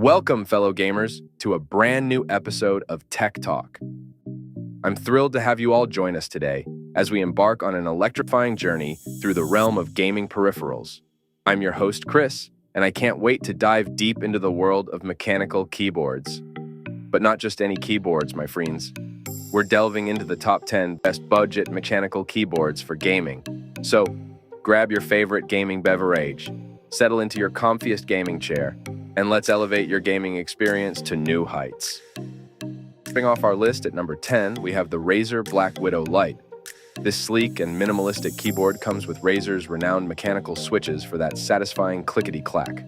Welcome, fellow gamers, to a brand new episode of Tech Talk. I'm thrilled to have you all join us today as we embark on an electrifying journey through the realm of gaming peripherals. I'm your host, Chris, and I can't wait to dive deep into the world of mechanical keyboards. But not just any keyboards, my friends. We're delving into the top 10 best budget mechanical keyboards for gaming. So, grab your favorite gaming beverage, settle into your comfiest gaming chair, and let's elevate your gaming experience to new heights. Starting off our list at number 10, we have the Razer Black Widow Lite. This sleek and minimalistic keyboard comes with Razer's renowned mechanical switches for that satisfying clickety-clack.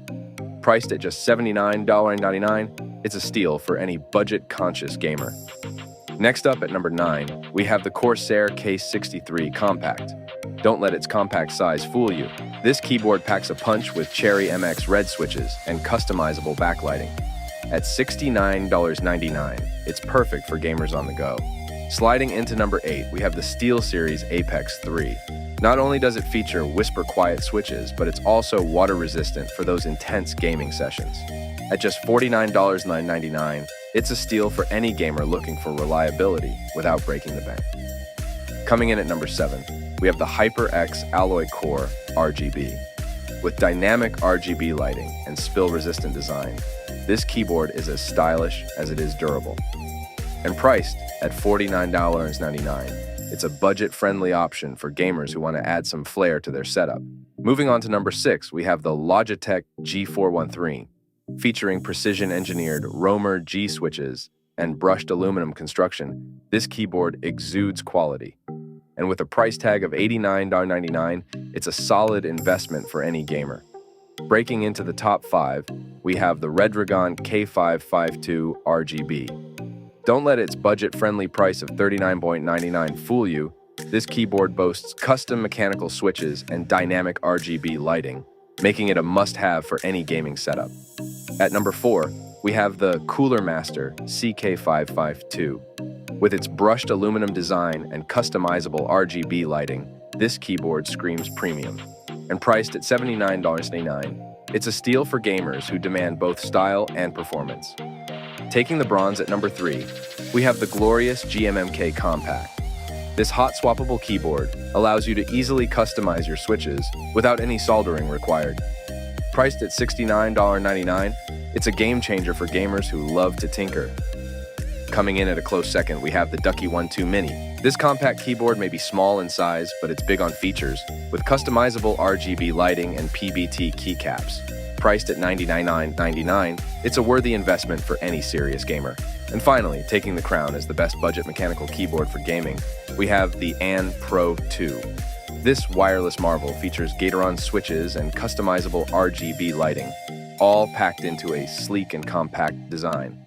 Priced at just $79.99, it's a steal for any budget-conscious gamer. Next up at number 9, we have the Corsair K63 Compact. Don't let its compact size fool you. This keyboard packs a punch with Cherry MX red switches and customizable backlighting. At $69.99, it's perfect for gamers on the go. Sliding into number 8, we have the SteelSeries Apex 3. Not only does it feature whisper-quiet switches, but it's also water-resistant for those intense gaming sessions. At just $49.99, it's a steal for any gamer looking for reliability without breaking the bank. Coming in at number 7, we have the HyperX Alloy Core RGB. With dynamic RGB lighting and spill-resistant design, this keyboard is as stylish as it is durable. And priced at $49.99, it's a budget-friendly option for gamers who want to add some flair to their setup. Moving on to number 6, we have the Logitech G413. Featuring precision-engineered Romer G switches and brushed aluminum construction, this keyboard exudes quality. And with a price tag of $89.99, it's a solid investment for any gamer. Breaking into the top 5, we have the Redragon K552 RGB. Don't let its budget-friendly price of $39.99 fool you. This keyboard boasts custom mechanical switches and dynamic RGB lighting, making it a must-have for any gaming setup. At number 4, we have the Cooler Master CK552. With its brushed aluminum design and customizable RGB lighting, this keyboard screams premium. And priced at $79.99, it's a steal for gamers who demand both style and performance. Taking the bronze at number 3, we have the glorious GMMK Compact. This hot-swappable keyboard allows you to easily customize your switches without any soldering required. Priced at $69.99, it's a game-changer for gamers who love to tinker. Coming in at a close second, we have the Ducky 12 Mini. This compact keyboard may be small in size, but it's big on features, with customizable RGB lighting and PBT keycaps. Priced at $99.99, it's a worthy investment for any serious gamer. And finally, taking the crown as the best budget mechanical keyboard for gaming, we have the Ann Pro 2. This wireless marvel features Gateron switches and customizable RGB lighting, all packed into a sleek and compact design.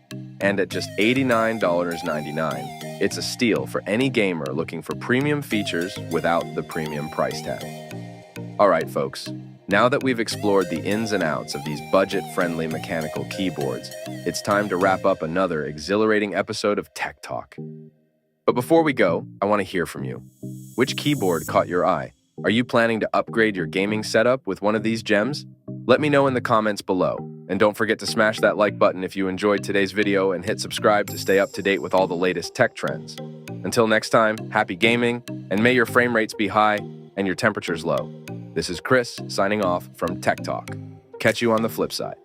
And at just $89.99, it's a steal for any gamer looking for premium features without the premium price tag. All right, folks, now that we've explored the ins and outs of these budget-friendly mechanical keyboards, it's time to wrap up another exhilarating episode of Tech Talk. But before we go, I want to hear from you. Which keyboard caught your eye? Are you planning to upgrade your gaming setup with one of these gems? Let me know in the comments below. And don't forget to smash that like button if you enjoyed today's video and hit subscribe to stay up to date with all the latest tech trends. Until next time, happy gaming, and may your frame rates be high and your temperatures low. This is Chris signing off from Tech Talk. Catch you on the flip side.